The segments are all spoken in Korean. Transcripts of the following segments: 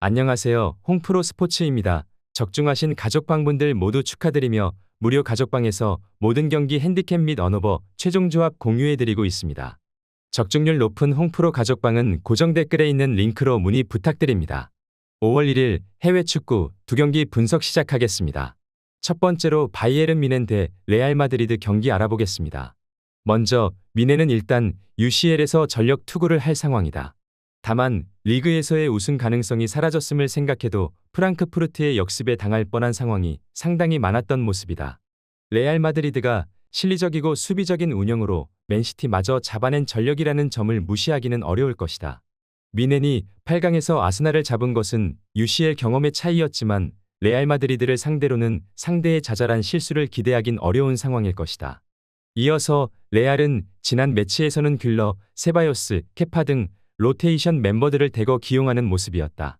안녕하세요. 홍프로 스포츠입니다. 적중하신 가족방분들 모두 축하드리며 무료 가족방에서 모든 경기 핸디캡 및 언오버 최종 조합 공유해드리고 있습니다. 적중률 높은 홍프로 가족방은 고정 댓글에 있는 링크로 문의 부탁드립니다. 5월 1일 해외 축구 두 경기 분석 시작하겠습니다. 첫 번째로 바이에른 뮌헨 대 레알 마드리드 경기 알아보겠습니다. 먼저 뮌헨은 일단 UCL에서 전력 투구를 할 상황이다. 다만 리그에서의 우승 가능성이 사라졌음을 생각해도 프랑크푸르트의 역습에 당할 뻔한 상황이 상당히 많았던 모습이다. 레알 마드리드가 실리적이고 수비적인 운영으로 맨시티마저 잡아낸 전력이라는 점을 무시하기는 어려울 것이다. 뮌헨이 8강에서 아스날을 잡은 것은 UCL 경험의 차이였지만 레알 마드리드를 상대로는 상대의 자잘한 실수를 기대하긴 어려운 상황일 것이다. 이어서 레알은 지난 매치에서는 귤러, 세바요스, 케파 등 로테이션 멤버들을 대거 기용하는 모습이었다.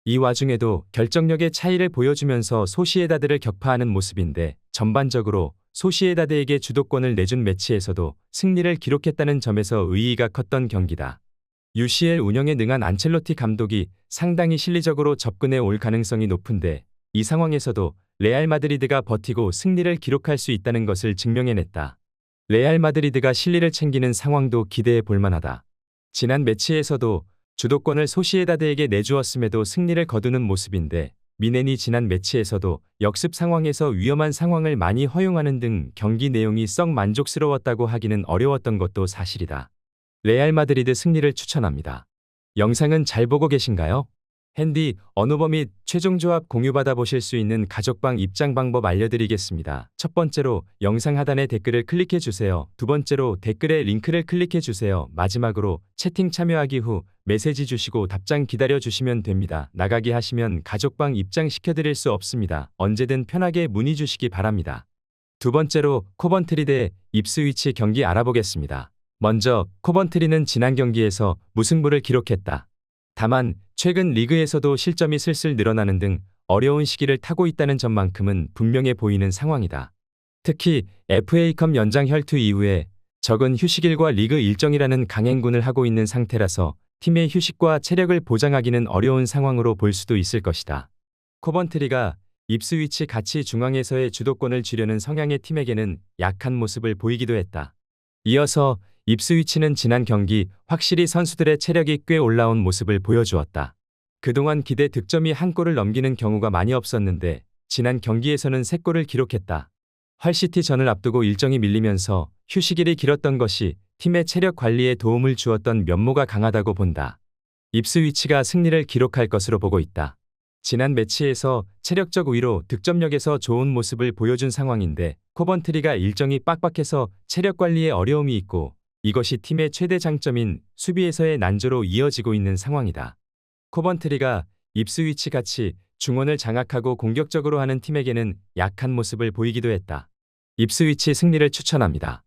이 와중에도 결정력의 차이를 보여주면서 소시에다드를 격파하는 모습인데 전반적으로 소시에다드에게 주도권을 내준 매치에서도 승리를 기록했다는 점에서 의의가 컸던 경기다. UCL 운영에 능한 안첼로티 감독이 상당히 실리적으로 접근해 올 가능성이 높은데 이 상황에서도 레알 마드리드가 버티고 승리를 기록할 수 있다는 것을 증명해냈다. 레알 마드리드가 실리를 챙기는 상황도 기대해 볼 만하다. 지난 매치에서도 주도권을 소시에다드에게 내주었음에도 승리를 거두는 모습인데 뮌헨이 지난 매치에서도 역습 상황에서 위험한 상황을 많이 허용하는 등 경기 내용이 썩 만족스러웠다고 하기는 어려웠던 것도 사실이다. 레알 마드리드 승리를 추천합니다. 영상은 잘 보고 계신가요? 핸디, 언오버 및 최종 조합 공유받아 보실 수 있는 가족방 입장 방법 알려드리겠습니다. 첫 번째로 영상 하단에 댓글을 클릭해 주세요. 두 번째로 댓글에 링크를 클릭해 주세요. 마지막으로 채팅 참여하기 후 메시지 주시고 답장 기다려 주시면 됩니다. 나가기 하시면 가족방 입장 시켜드릴 수 없습니다. 언제든 편하게 문의 주시기 바랍니다. 두 번째로 코번트리 대 입스위치 경기 알아보겠습니다. 먼저 코번트리는 지난 경기에서 무승부를 기록했다. 다만 최근 리그에서도 실점이 슬슬 늘어나는 등 어려운 시기를 타고 있다는 점만큼은 분명해 보이는 상황이다. 특히 FA컵 연장 혈투 이후에 적은 휴식일과 리그 일정이라는 강행군을 하고 있는 상태라서 팀의 휴식과 체력을 보장하기는 어려운 상황으로 볼 수도 있을 것이다. 코번트리가 입스위치 같이 중앙에서의 주도권을 쥐려는 성향의 팀에게는 약한 모습을 보이기도 했다. 이어서 입스위치는 지난 경기 확실히 선수들의 체력이 꽤 올라온 모습을 보여주었다. 그동안 기대 득점이 한 골을 넘기는 경우가 많이 없었는데 지난 경기에서는 3골을 기록했다. 헐시티전을 앞두고 일정이 밀리면서 휴식일이 길었던 것이 팀의 체력 관리에 도움을 주었던 면모가 강하다고 본다. 입스위치가 승리를 기록할 것으로 보고 있다. 지난 매치에서 체력적 우위로 득점력에서 좋은 모습을 보여준 상황인데 코번트리가 일정이 빡빡해서 체력 관리에 어려움이 있고 이것이 팀의 최대 장점인 수비에서의 난조로 이어지고 있는 상황이다. 코번트리가 입스위치 같이 중원을 장악하고 공격적으로 하는 팀에게는 약한 모습을 보이기도 했다. 입스위치 승리를 추천합니다.